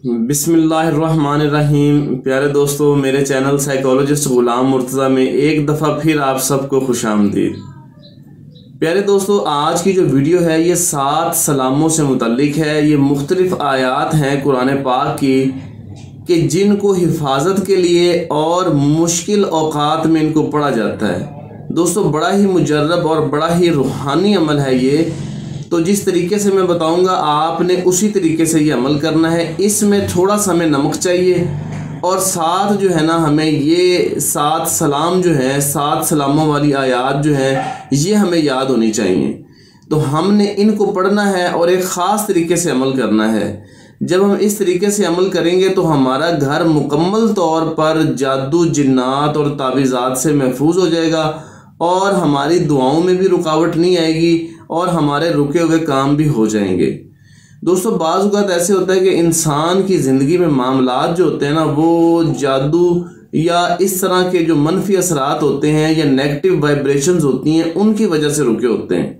बिस्मिल्लाहिर्रहमानिर्रहीम। प्यारे दोस्तों, मेरे चैनल साइकोलॉजिस्ट गुलाम मुर्तज़ा में एक दफ़ा फिर आप सबको खुशामदीद। प्यारे दोस्तों, आज की जो वीडियो है ये 7 सलामों से मुतल्लिक है। ये मुख्तलिफ आयात हैं कुरान पाक की कि जिनको हिफाजत के लिए और मुश्किल औकात में इनको पढ़ा जाता है। दोस्तों, बड़ा ही मुजर्रब और बड़ा ही रूहानी अमल है ये। तो जिस तरीके से मैं बताऊंगा आपने उसी तरीके से ये अमल करना है। इसमें थोड़ा सा हमें नमक चाहिए और साथ जो है ना हमें ये 7 सलाम जो है, 7 सलामों वाली आयात जो है ये हमें याद होनी चाहिए। तो हमने इनको पढ़ना है और एक ख़ास तरीके से अमल करना है। जब हम इस तरीके से अमल करेंगे तो हमारा घर मुकम्मल तौर पर जादू, जिन्नात और तावीज़ात से महफूज हो जाएगा और हमारी दुआओं में भी रुकावट नहीं आएगी और हमारे रुके हुए काम भी हो जाएंगे। दोस्तों, बाज़ औक़ात ऐसे होता है कि इंसान की ज़िंदगी में मामलात जो होते हैं ना वो जादू या इस तरह के जो मनफी असरात होते हैं या नेगेटिव वाइब्रेशंस होती हैं उनकी वजह से रुके होते हैं।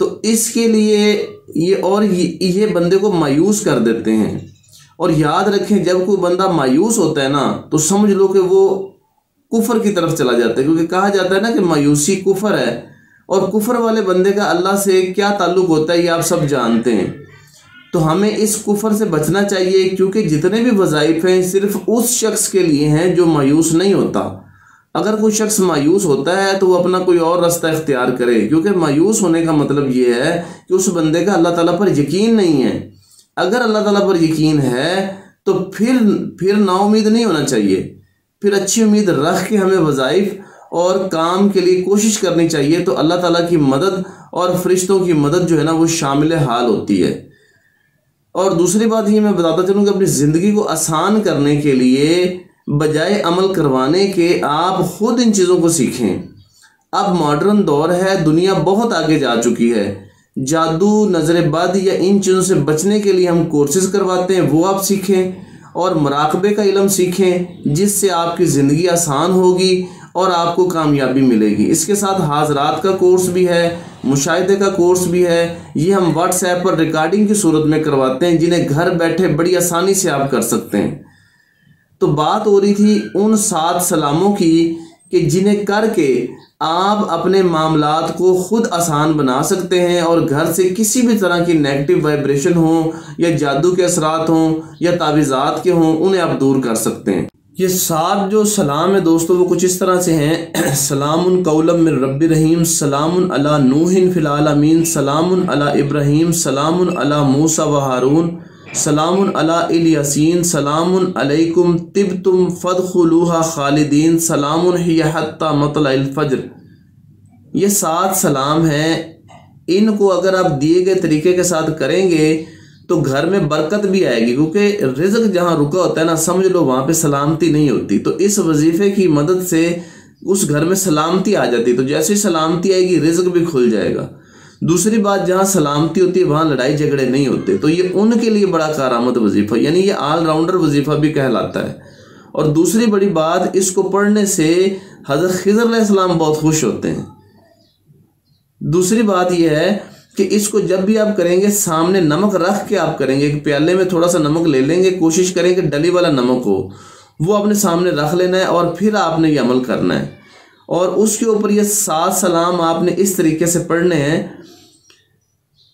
तो इसके लिए ये बंदे को मायूस कर देते हैं। और याद रखें, जब कोई बंदा मायूस होता है ना तो समझ लो कि वो कुफर की तरफ चला जाता है, क्योंकि कहा जाता है ना कि मायूसी कुफर है। और कुफर वाले बंदे का अल्लाह से क्या ताल्लुक़ होता है ये आप सब जानते हैं। तो हमें इस कुफर से बचना चाहिए, क्योंकि जितने भी वज़ाइफ हैं सिर्फ उस शख्स के लिए हैं जो मायूस नहीं होता। अगर कोई शख्स मायूस होता है तो वो अपना कोई और रास्ता इख्तियार करे, क्योंकि मायूस होने का मतलब ये है कि उस बंदे का अल्लाह ताला पर यकीन नहीं है। अगर अल्लाह ताला पर यकीन है तो फिर नाउमीद नहीं होना चाहिए, फिर अच्छी उम्मीद रख के हमें वज़ाइफ और काम के लिए कोशिश करनी चाहिए। तो अल्लाह ताला की मदद और फरिश्तों की मदद जो है ना वो शामिल हाल होती है। और दूसरी बात ये मैं बताता चलूँ कि अपनी ज़िंदगी को आसान करने के लिए बजाय अमल करवाने के आप ख़ुद इन चीज़ों को सीखें। अब मॉडर्न दौर है, दुनिया बहुत आगे जा चुकी है। जादू, नज़र बद या इन चीज़ों से बचने के लिए हम कोर्सेज़ करवाते हैं, वो आप सीखें। और मुराक़बे का इल्म सीखें जिससे आपकी ज़िंदगी आसान होगी और आपको कामयाबी मिलेगी। इसके साथ हाज़रात का कोर्स भी है, मुशाहिदे का कोर्स भी है। ये हम व्हाट्सएप पर रिकॉर्डिंग की सूरत में करवाते हैं, जिन्हें घर बैठे बड़ी आसानी से आप कर सकते हैं। तो बात हो रही थी उन 7 सलामों की कि जिन्हें करके आप अपने मामलात को ख़ुद आसान बना सकते हैं और घर से किसी भी तरह की नेगेटिव वाइब्रेशन हो या जादू के असरात हों या तावीज़ात के हों, उन्हें आप दूर कर सकते हैं। ये 7 जो सलाम है दोस्तों वो कुछ इस तरह से हैं। सलामुन कौलम मिन रब्बिर रहीम, सलामुन अला नूहिन फिल आलमीन, सलामुन अला इब्राहीम, सलामुन अला मूसा व हारून, सलामुन अला इलियासीन, सलामुन अलैकुम तिब्तुम फदखुलूहा खालिदीन, सलामुन हिया हत्ता मतलइल फज्र। ये 7 सलाम हैं। इनको अगर आप दिए गए तरीके के साथ करेंगे तो घर में बरकत भी आएगी, क्योंकि रिज़्क जहाँ रुका होता है ना समझ लो वहाँ पे सलामती नहीं होती। तो इस वजीफ़े की मदद से उस घर में सलामती आ जाती। तो जैसे ही सलामती आएगी रिज़्क भी खुल जाएगा। दूसरी बात, जहाँ सलामती होती है वहाँ लड़ाई झगड़े नहीं होते। तो ये उनके लिए बड़ा कारामद वजीफ़ा, यानी ये ऑलराउंडर वजीफ़ा भी कहलाता है। और दूसरी बड़ी बात, इसको पढ़ने से हज़रत खिज़र अलैहिस्सलाम बहुत खुश होते हैं। दूसरी बात यह है कि इसको जब भी आप करेंगे सामने नमक रख के आप करेंगे। एक प्याले में थोड़ा सा नमक ले लेंगे, कोशिश करेंगे डली वाला नमक हो, वो अपने सामने रख लेना है और फिर आपने ये अमल करना है। और उसके ऊपर ये 7 सलाम आपने इस तरीके से पढ़ने हैं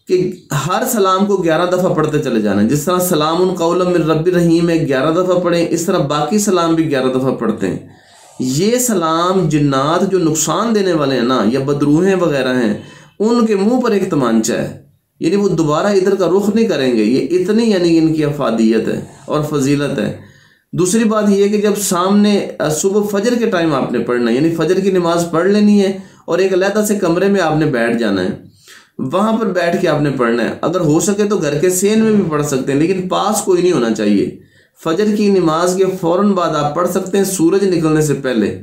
कि हर सलाम को 11 दफ़ा पढ़ते चले जाना है। जिस तरह सलामुन कौलम मिन रब्बिर रहीम में 11 दफ़ा पढ़ें, इस तरह बाकी सलाम भी 11 दफ़ा पढ़ते हैं। ये सलाम जिन्नात जो नुकसान देने वाले हैं ना या बदरूहें वगैरह हैं उनके मुंह पर एक तमांचा है, यानी वो दोबारा इधर का रुख नहीं करेंगे। ये इतनी यानी इनकी अफादियत है और फजीलत है। दूसरी बात ये है कि जब सामने सुबह फजर के टाइम आपने पढ़ना है, यानी फजर की नमाज पढ़ लेनी है और एक अलहदा से कमरे में आपने बैठ जाना है, वहाँ पर बैठ के आपने पढ़ना है। अगर हो सके तो घर के सेन में भी पढ़ सकते हैं, लेकिन पास कोई नहीं होना चाहिए। फजर की नमाज के फ़ौरन बाद आप पढ़ सकते हैं, सूरज निकलने से पहले।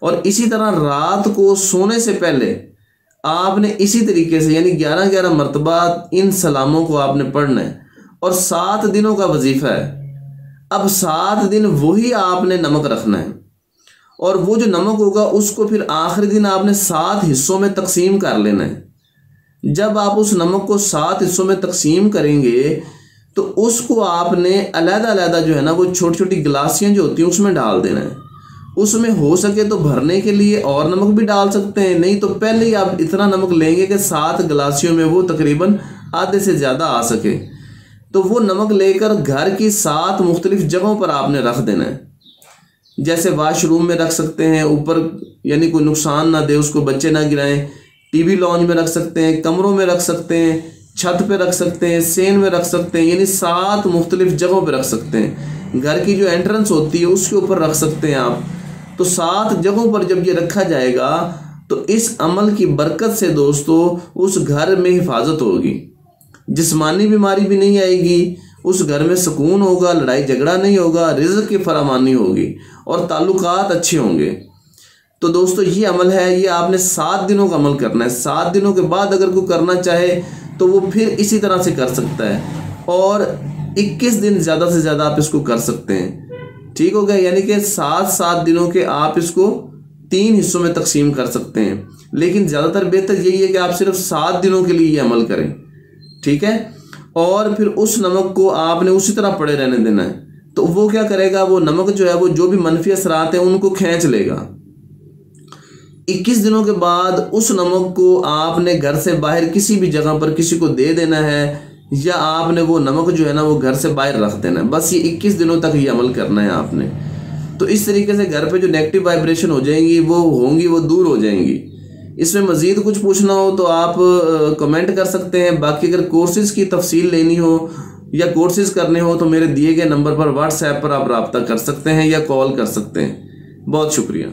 और इसी तरह रात को सोने से पहले आपने इसी तरीके से यानी 11-11 मरतबा इन सलामों को आपने पढ़ना है। और 7 दिनों का वजीफ़ा है। अब 7 दिन वही आपने नमक रखना है और वो जो नमक होगा उसको फिर आखिरी दिन आपने 7 हिस्सों में तकसीम कर लेना है। जब आप उस नमक को 7 हिस्सों में तकसीम करेंगे तो उसको आपने अलग-अलग जो है ना वो छोटी छोटी गिलासियाँ जो होती हैं उसमें डाल देना है। उसमें हो सके तो भरने के लिए और नमक भी डाल सकते हैं, नहीं तो पहले ही आप इतना नमक लेंगे कि 7 गिलासियों में वो तकरीबन आधे से ज़्यादा आ सके। तो वो नमक लेकर घर की 7 मुख्तलिफ जगहों पर आपने रख देना है। जैसे वाशरूम में रख सकते हैं ऊपर, यानी कोई नुकसान ना दे उसको, बच्चे ना गिराएं। टीवी लॉन्ज में रख सकते हैं, कमरों में रख सकते हैं, छत पे रख सकते हैं, सेन में रख सकते हैं, यानी 7 मुख्तलिफ जगहों पे रख सकते हैं। घर की जो एंट्रेंस होती है उसके ऊपर रख सकते हैं आप। तो 7 जगहों पर जब ये रखा जाएगा तो इस अमल की बरकत से दोस्तों उस घर में हिफाजत होगी, जिस्मानी बीमारी भी नहीं आएगी, उस घर में सुकून होगा, लड़ाई झगड़ा नहीं होगा, रिज़्क़ की फरामानी होगी और ताल्लुकात अच्छे होंगे। तो दोस्तों ये अमल है, ये आपने 7 दिनों का अमल करना है। 7 दिनों के बाद अगर कोई करना चाहे तो वो फिर इसी तरह से कर सकता है, और 21 दिन ज़्यादा से ज़्यादा आप इसको कर सकते हैं। ठीक हो गया, यानी कि 7-7 दिनों के आप इसको 3 हिस्सों में तकसीम कर सकते हैं, लेकिन ज़्यादातर बेहतर यही है कि आप सिर्फ 7 दिनों के लिए ये अमल करें। ठीक है, और फिर उस नमक को आपने उसी तरह पड़े रहने देना है। तो वो क्या करेगा, वो नमक जो है वो जो भी मनफी असरात हैं उनको खींच लेगा। 21 दिनों के बाद उस नमक को आपने घर से बाहर किसी भी जगह पर किसी को दे देना है, या आपने वो नमक जो है ना वो घर से बाहर रख देना है। बस ये 21 दिनों तक ये अमल करना है आपने। तो इस तरीके से घर पे जो नेगेटिव वाइब्रेशन हो जाएंगी वो होंगी, वो दूर हो जाएंगी। इसमें मज़ीद कुछ पूछना हो तो आप कमेंट कर सकते हैं। बाकी अगर कोर्सेज़ की तफसील लेनी हो या कोर्सेज़ करने हो तो मेरे दिए गए नंबर पर व्हाट्सएप पर आप रब्ता कर सकते हैं या कॉल कर सकते हैं। बहुत शुक्रिया।